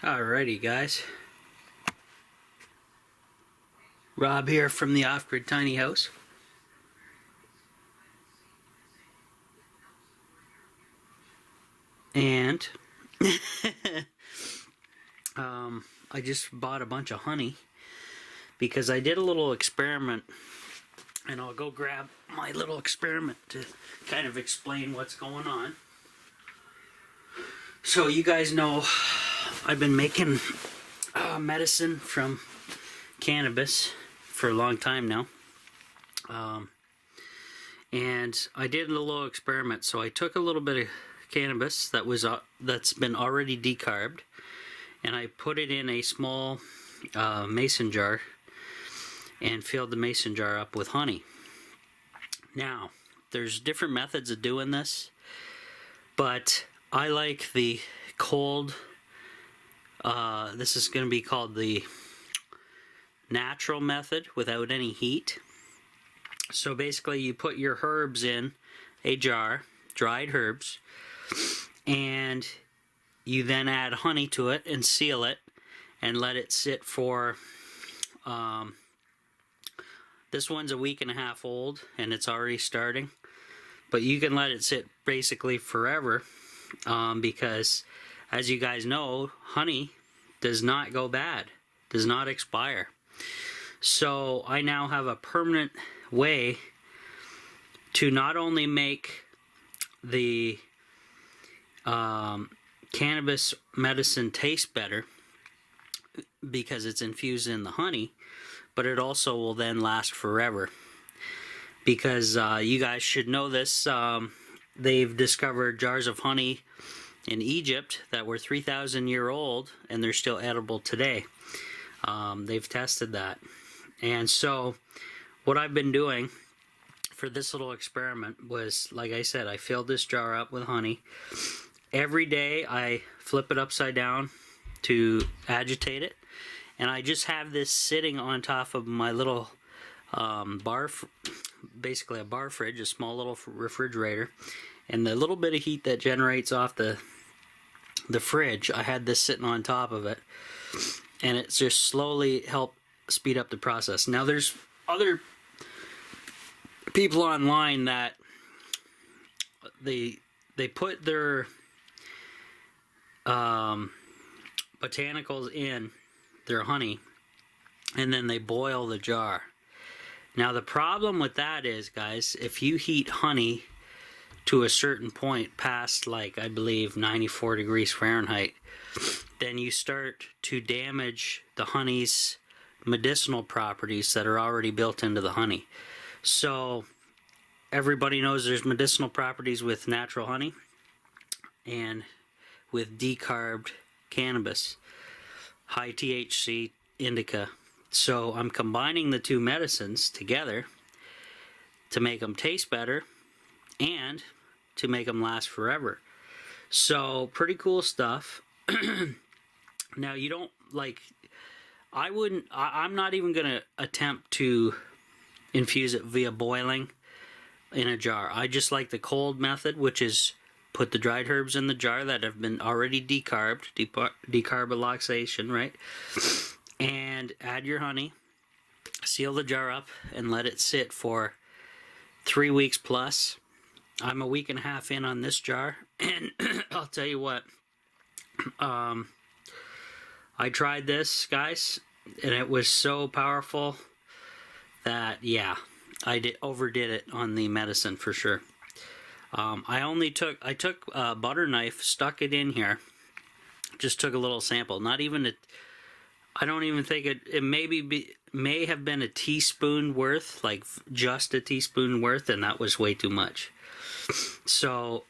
Alrighty guys, Rob here from the Off-Grid Tiny House. And I just bought a bunch of honey because I did a little experiment, and I'll go grab my little experiment to kind of explain what's going on. So you guys know I've been making medicine from cannabis for a long time now, and I did a little experiment. So I took a little bit of cannabis that's been already decarbed, and I put it in a small mason jar and filled the mason jar up with honey. Now there's different methods of doing this, but I like the cold. This is going to be called the natural method without any heat. So basically you put your herbs in a jar, dried herbs, and you then add honey to it and seal it and let it sit for this one's a week and a half old and it's already starting, but you can let it sit basically forever, because as you guys know, honey does not go bad, does not expire. So I now have a permanent way to not only make the cannabis medicine taste better because it's infused in the honey, but it also will then last forever. Because you guys should know this, they've discovered jars of honey in Egypt that were 3,000 years old and they're still edible today. They've tested that. And so what I've been doing for this little experiment was, like I said, I filled this jar up with honey. Every day I flip it upside down to agitate it, and I just have this sitting on top of my little basically a bar fridge, a small little refrigerator, and the little bit of heat that generates off the fridge, I had this sitting on top of it, and it's just slowly helped speed up the process. Now there's other people online that they put their botanicals in their honey and then they boil the jar. Now the problem with that is, guys, if you heat honey to a certain point past, like, I believe 94 degrees Fahrenheit, then you start to damage the honey's medicinal properties that are already built into the honey. So everybody knows there's medicinal properties with natural honey and with decarbed cannabis, high THC indica. So I'm combining the two medicines together to make them taste better and to make them last forever. So pretty cool stuff. Now you don't, like, I'm not even going to attempt to infuse it via boiling in a jar. I just like the cold method, which is put the dried herbs in the jar that have been already decarbed, decarbylation, right? And add your honey, seal the jar up, and let it sit for 3 weeks plus. I'm a week and a half in on this jar, and I'll tell you what, I tried this, guys, and it was so powerful that, yeah, I overdid it on the medicine for sure. I took a butter knife, stuck it in here, just took a little sample, not even I don't even think it may have been a teaspoon worth, like just a teaspoon worth, and that was way too much. So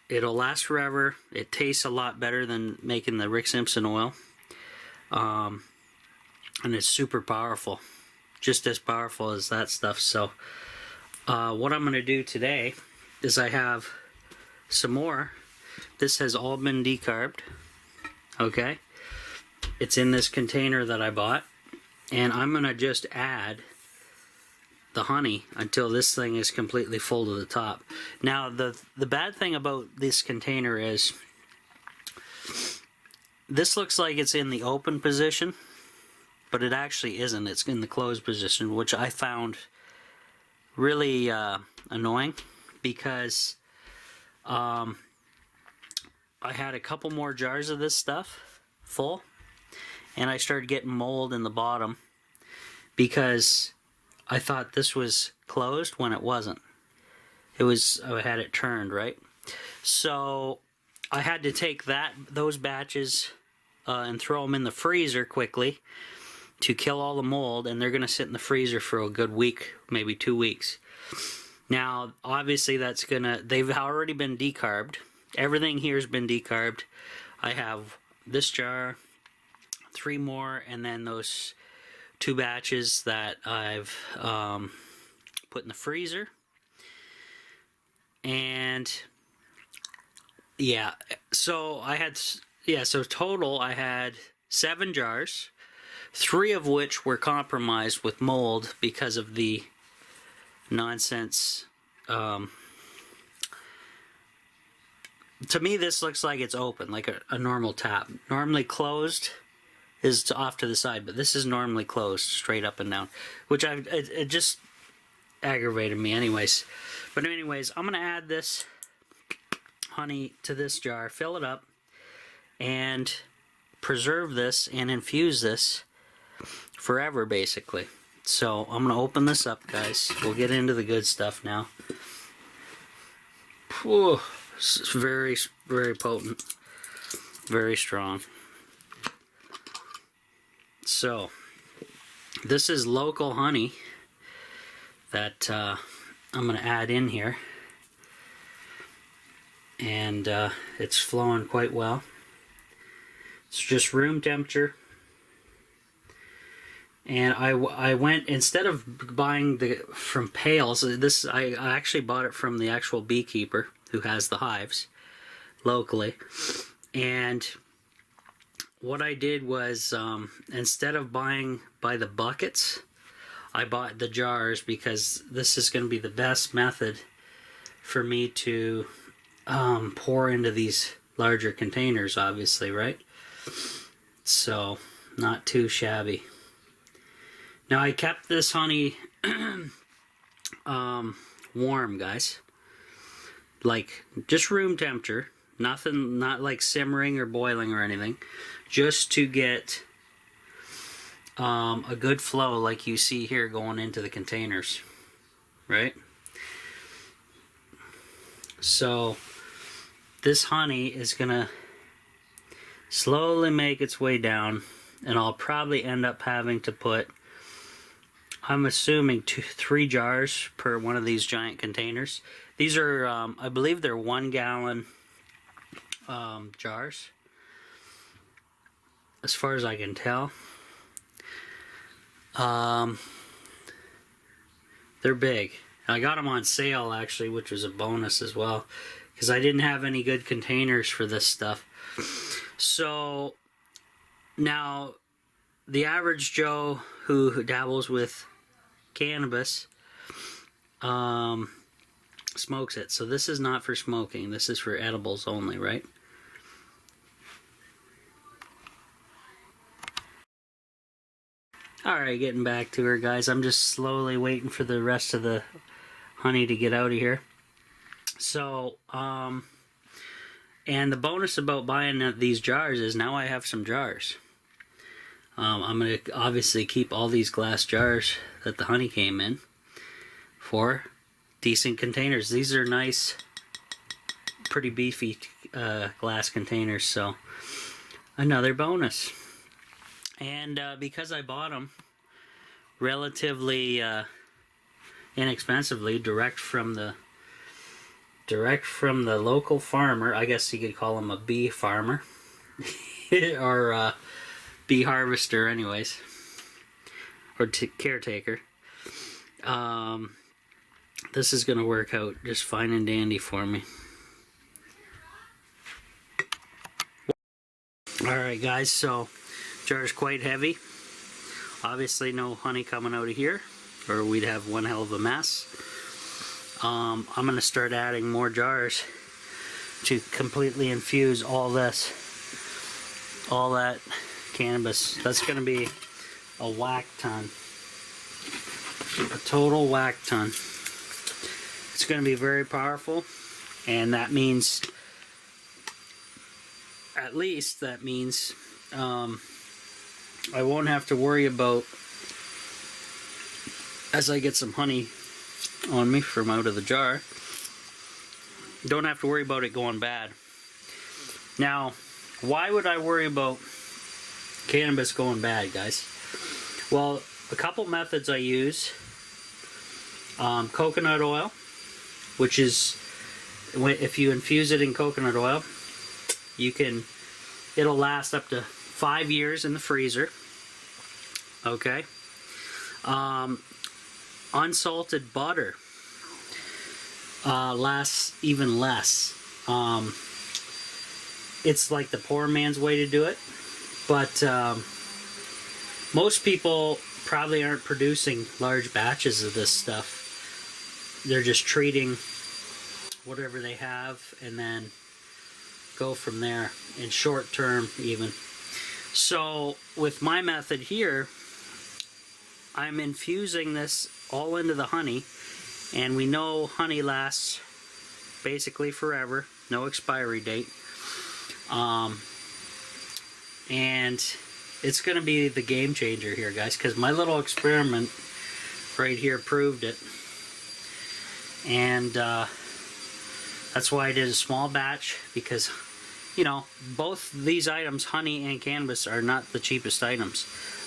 it'll last forever. It tastes a lot better than making the Rick Simpson oil. And it's super powerful, just as powerful as that stuff. So what I'm going to do today is I have some more. This has all been decarbed, okay? It's in this container that I bought, and I'm going to just add the honey until this thing is completely full to the top. Now the bad thing about this container is this looks like it's in the open position, but it actually isn't. It's in the closed position, which I found really annoying, because I had a couple more jars of this stuff full, and I started getting mold in the bottom because I thought this was closed when it wasn't. It was, I had it turned, right? So I had to take those batches and throw them in the freezer quickly to kill all the mold, and they're going to sit in the freezer for a good week, maybe 2 weeks. Now, obviously they've already been decarbed. Everything here's been decarbed. I have this jar, 3 more, and then those 2 batches that I've put in the freezer. And yeah, so total I had 7 jars, 3 of which were compromised with mold because of the nonsense. To me, this looks like it's open, like a normal tap. Normally closed is off to the side, but this is normally closed, straight up and down, which it just aggravated me anyways. But anyways, I'm gonna add this honey to this jar, fill it up, and preserve this and infuse this forever, basically. So I'm gonna open this up, guys. We'll get into the good stuff now. Whew, it's very, very potent, very strong. So this is local honey that I'm going to add in here, and it's flowing quite well. It's just room temperature, and I went, instead of buying from pails, I actually bought it from the actual beekeeper who has the hives locally. And what I did was, instead of buying by the buckets, I bought the jars, because this is going to be the best method for me to pour into these larger containers, obviously, right? So, not too shabby. Now, I kept this honey warm, guys. Like, just room temperature. Nothing, not like simmering or boiling or anything. Just to get a good flow, like you see here, going into the containers, right? So this honey is gonna slowly make its way down, and I'll probably end up having to put, I'm assuming, 3 jars per one of these giant containers. These are I believe they're 1 gallon jars, as far as I can tell. They're big. I got them on sale, actually, which was a bonus as well, because I didn't have any good containers for this stuff. So now the average Joe who dabbles with cannabis smokes it. So this is not for smoking. This is for edibles only, right? Alright, getting back to her, guys. I'm just slowly waiting for the rest of the honey to get out of here. So, and the bonus about buying these jars is now I have some jars. I'm going to obviously keep all these glass jars that the honey came in for decent containers. These are nice, pretty beefy glass containers, so another bonus. And because I bought them relatively inexpensively, direct from the local farmer, I guess you could call him a bee farmer, or a bee harvester, anyways, or caretaker. This is going to work out just fine and dandy for me. Alright, guys, so jar is quite heavy. Obviously no honey coming out of here, or we'd have one hell of a mess. I'm going to start adding more jars to completely infuse all this all that cannabis. That's going to be a whack ton. A total whack ton. It's going to be very powerful, and that means, at least that means, I won't have to worry about, as I get some honey on me from out of the jar, don't have to worry about it going bad. Now, why would I worry about cannabis going bad, guys? Well, a couple methods I use. Coconut oil, which is, if you infuse it in coconut oil, it'll last up to 5 years in the freezer. Okay. Unsalted butter lasts even less. It's like the poor man's way to do it, but most people probably aren't producing large batches of this stuff. They're just treating whatever they have and then go from there, in short term even. So with my method here, I'm infusing this all into the honey, and we know honey lasts basically forever, no expiry date. And it's going to be the game changer here, guys, because my little experiment right here proved it. And that's why I did a small batch, because, you know, both these items, honey and cannabis, are not the cheapest items.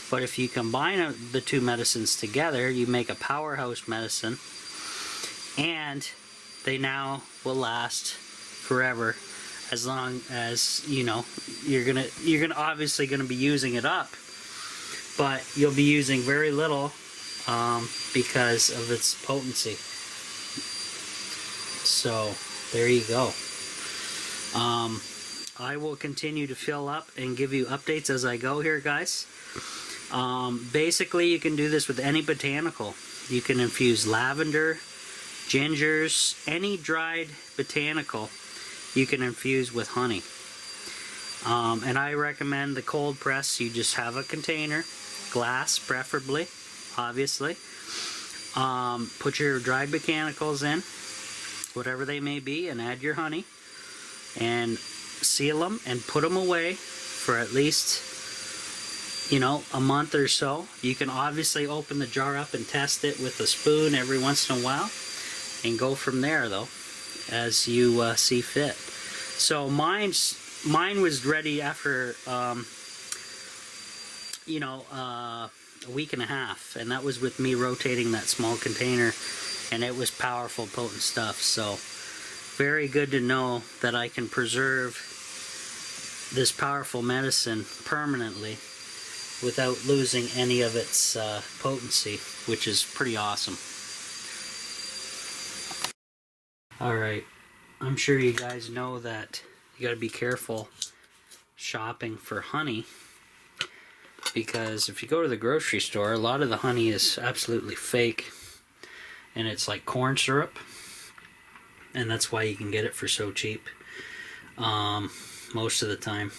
But if you combine the two medicines together, you make a powerhouse medicine, and they now will last forever, as long as, you know, you're gonna obviously gonna be using it up, but you'll be using very little because of its potency. So there you go. I will continue to fill up and give you updates as I go here, guys. Basically, you can do this with any botanical. You can infuse lavender, gingers, any dried botanical you can infuse with honey. And I recommend the cold press. You just have a container, glass preferably, obviously. Put your dried botanicals in, whatever they may be, and add your honey, and seal them and put them away for at least, you know, a month or so. You can obviously open the jar up and test it with a spoon every once in a while, and go from there, though, as you see fit. So mine was ready after you know, a week and a half, and that was with me rotating that small container, and it was powerful, potent stuff. So very good to know that I can preserve this powerful medicine permanently without losing any of its potency, which is pretty awesome. Alright, I'm sure you guys know that you gotta be careful shopping for honey, because if you go to the grocery store, a lot of the honey is absolutely fake, and it's like corn syrup, and that's why you can get it for so cheap most of the time.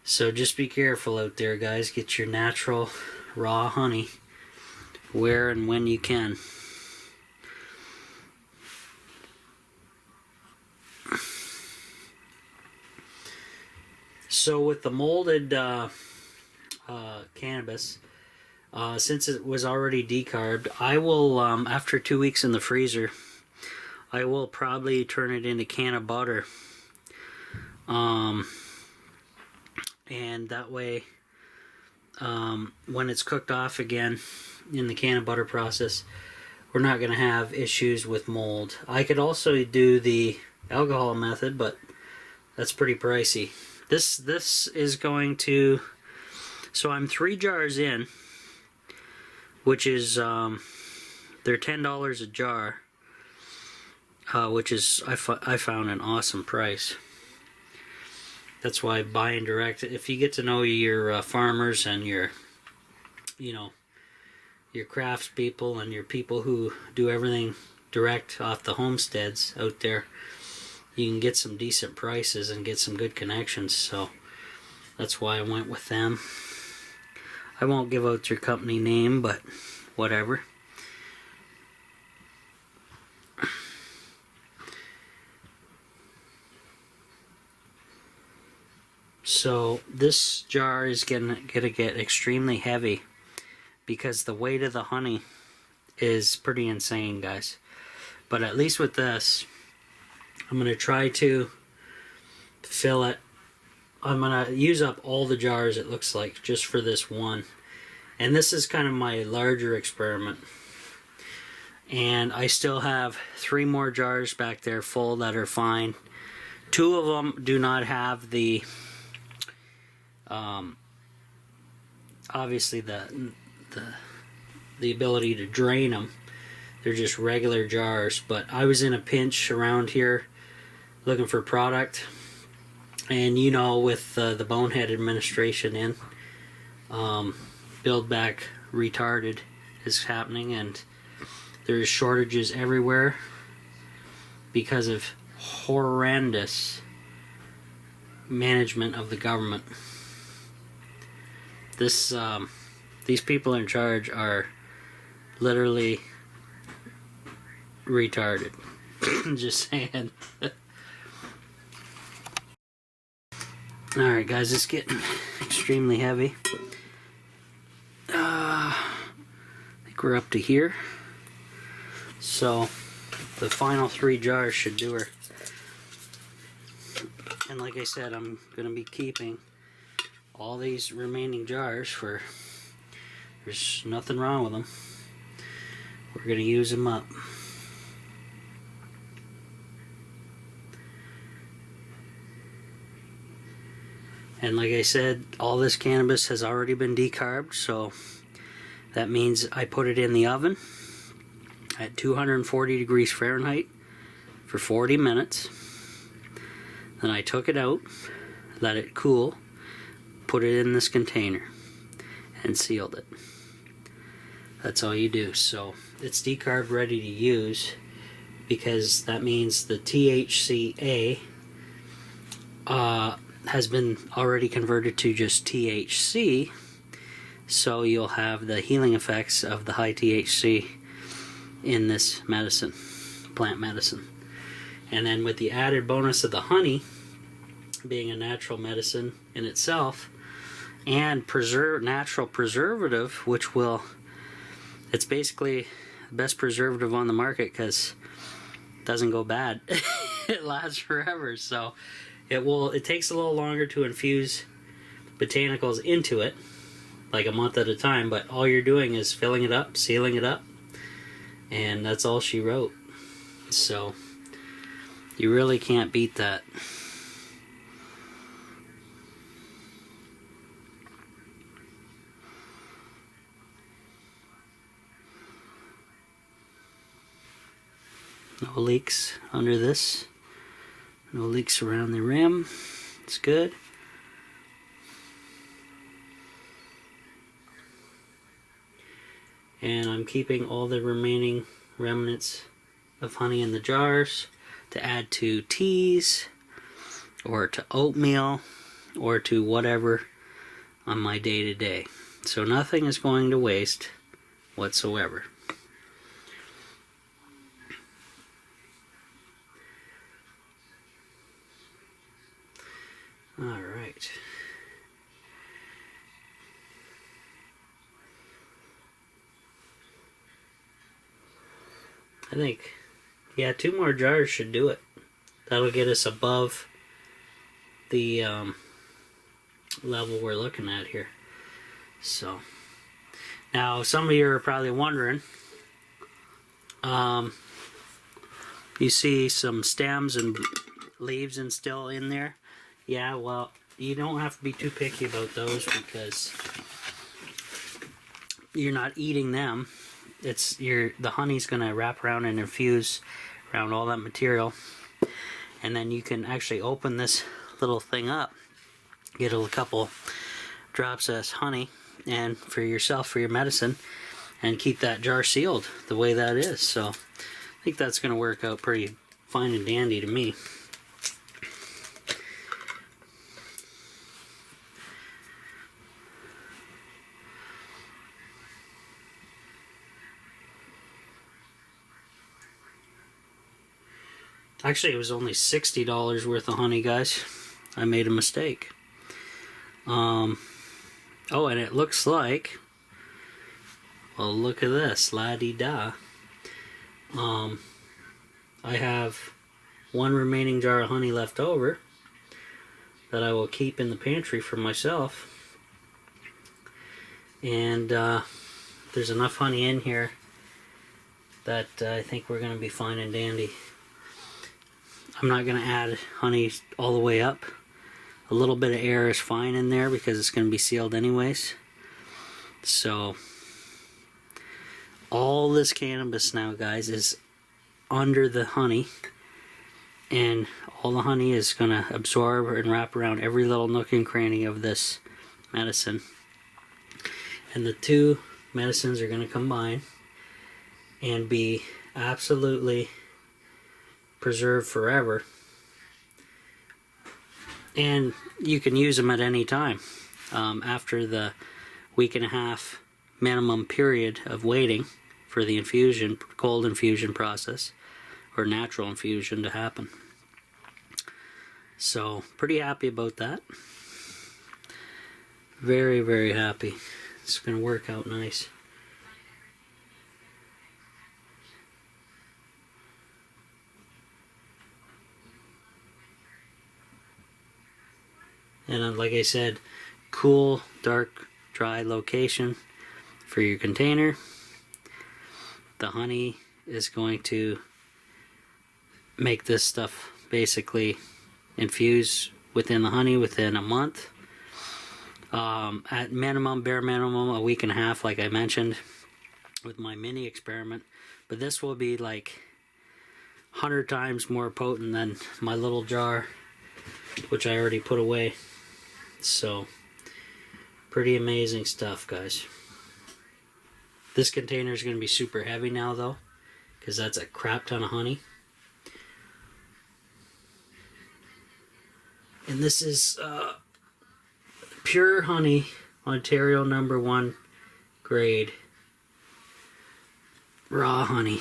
So just be careful out there, guys. Get your natural raw honey where and when you can. So with the molded cannabis, since it was already decarbed, I will, after 2 weeks in the freezer, I will probably turn it into can of butter. And that way, when it's cooked off again in the can of butter process, we're not going to have issues with mold. I could also do the alcohol method, but that's pretty pricey. This is going to, so I'm 3 jars in, which is, they're $10 a jar, which is, I found an awesome price. That's why buying direct, if you get to know your farmers and your, you know, your craftspeople and your people who do everything direct off the homesteads out there, you can get some decent prices and get some good connections. So That's why I went with them. I won't give out your company name, but whatever. So this jar is gonna get extremely heavy because the weight of the honey is pretty insane, guys. But at least with this, I'm gonna try to fill it. I'm gonna use up all the jars, it looks like, just for this one. And this is kind of my larger experiment. And I still have 3 more jars back there full that are fine. 2 of them do not have the obviously the ability to drain them. They're just regular jars, but I was in a pinch around here looking for product, and you know, with the bonehead administration in, build back retarded is happening, and there's shortages everywhere because of horrendous management of the government. These people in charge are literally retarded. Just saying. Alright guys, it's getting extremely heavy. I think we're up to here. So the final 3 jars should do her. And like I said, I'm going to be keeping all these remaining jars for, there's nothing wrong with them. We're going to use them up. And like I said, all this cannabis has already been decarbed, so that means I put it in the oven at 240 degrees Fahrenheit for 40 minutes. Then I took it out, let it cool, put it in this container, and sealed it. That's all you do. So it's decarbed, ready to use, because that means the THCA has been already converted to just THC, so you'll have the healing effects of the high THC in this medicine, plant medicine. And then with the added bonus of the honey being a natural medicine in itself, and natural preservative, which will, it's basically the best preservative on the market because it doesn't go bad. It lasts forever. So it takes a little longer to infuse botanicals into it, like a month at a time, but all you're doing is filling it up, sealing it up, and that's all she wrote. So you really can't beat that. No leaks under this. No leaks around the rim. It's good. And I'm keeping all the remaining remnants of honey in the jars to add to teas or to oatmeal or to whatever on my day-to-day. So nothing is going to waste whatsoever. All right. I think, yeah, 2 more jars should do it. That'll get us above the level we're looking at here. So, now some of you are probably wondering, you see some stems and leaves and still in there. Yeah, well, you don't have to be too picky about those because you're not eating them. The honey's going to wrap around and infuse around all that material, and then you can actually open this little thing up, get a couple drops of honey, and for yourself, for your medicine, and keep that jar sealed the way that is. So I think that's going to work out pretty fine and dandy to me. Actually, it was only $60 worth of honey, guys. I made a mistake. Oh, and it looks like, well, look at this, la-di-da. I have one remaining jar of honey left over that I will keep in the pantry for myself. And there's enough honey in here that I think we're going to be fine and dandy. I'm not going to add honey all the way up. A little bit of air is fine in there because it's going to be sealed anyways. So all this cannabis now, guys, is under the honey, and all the honey is going to absorb and wrap around every little nook and cranny of this medicine. And the two medicines are going to combine and be absolutely preserved forever. And you can use them at any time after the week and a half minimum period of waiting for the infusion, cold infusion process or natural infusion to happen. So pretty happy about that. Very, very happy. It's going to work out nice. And like I said, cool, dark, dry location for your container. The honey is going to make this stuff basically infuse within the honey within a month. At minimum, bare minimum, a week and a half, like I mentioned with my mini experiment. But this will be like 100 times more potent than my little jar, which I already put away. So pretty amazing stuff, guys. This container is going to be super heavy now though, because that's a crap ton of honey. And this is pure honey, Ontario #1 grade raw honey.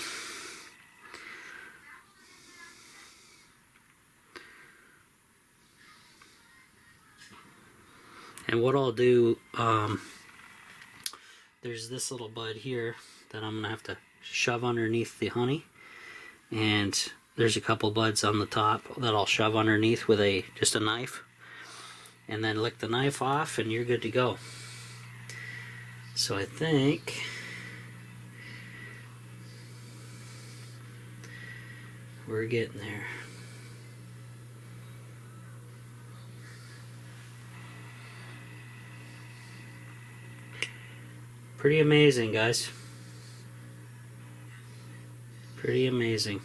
And what I'll do, there's this little bud here that I'm going to have to shove underneath the honey. And there's a couple buds on the top that I'll shove underneath with just a knife. And then lick the knife off and you're good to go. So I think we're getting there. Pretty amazing, guys. Pretty amazing.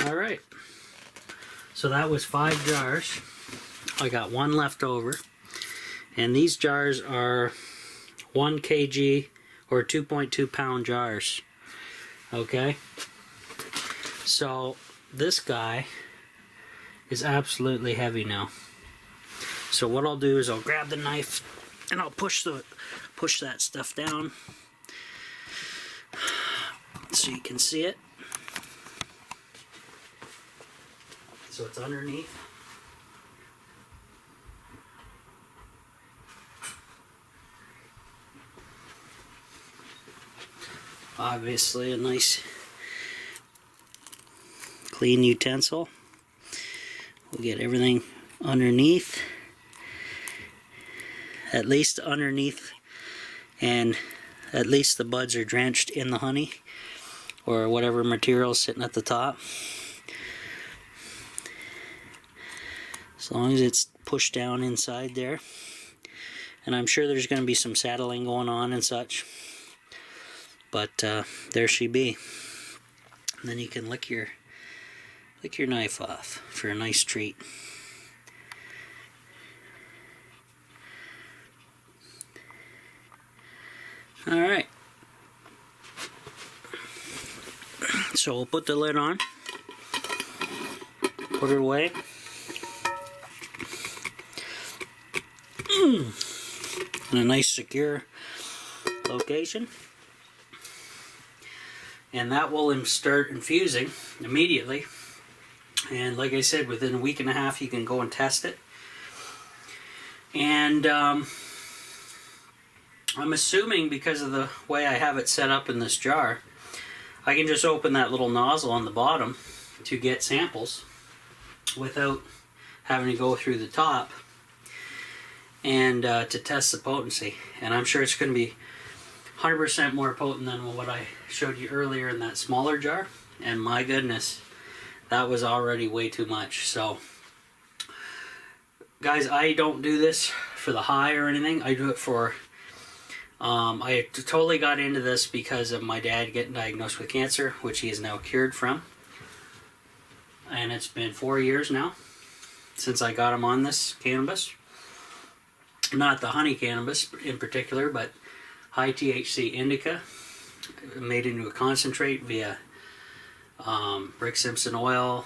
All right. So that was 5 jars. I got 1 left over. And these jars are 1 kg or 2.2 pound jars. Okay? So this guy is absolutely heavy now. So what I'll do is I'll grab the knife and I'll push that stuff down so you can see it. So it's underneath. Obviously a nice clean utensil. We'll get everything underneath, at least underneath, and at least the buds are drenched in the honey or whatever material is sitting at the top. As long as it's pushed down inside there. And I'm sure there's going to be some saddling going on and such, but there she be. And then you can lick your knife off for a nice treat. Alright. So we'll put the lid on. Put it away. in a nice secure location. And that will start infusing immediately. And like I said, within a week and a half you can go and test it. And I'm assuming, because of the way I have it set up in this jar, I can just open that little nozzle on the bottom to get samples without having to go through the top, and to test the potency. And I'm sure it's going to be 100% more potent than what I showed you earlier in that smaller jar. And my goodness, that was already way too much. So guys, I don't do this for the high or anything. I do it for I totally got into this because of my dad getting diagnosed with cancer, which he is now cured from. And it's been 4 years now since I got him on this cannabis. Not the honey cannabis in particular, but high THC indica made into a concentrate via Rick Simpson oil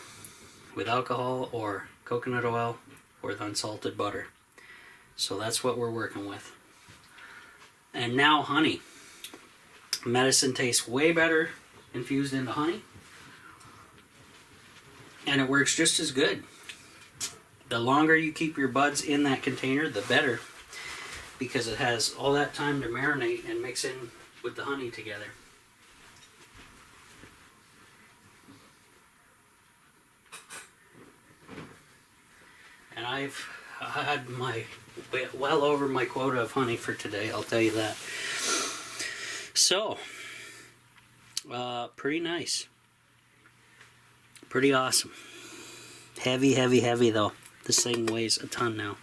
with alcohol, or coconut oil with unsalted butter. So that's what we're working with. And now honey. Medicine tastes way better infused into honey, and it works just as good. The longer you keep your buds in that container, the better, because it has all that time to marinate and mix in with the honey together. And I've had my well over my quota of honey for today, I'll tell you that. So, pretty nice. Pretty awesome. Heavy, heavy, heavy though. This thing weighs a ton now.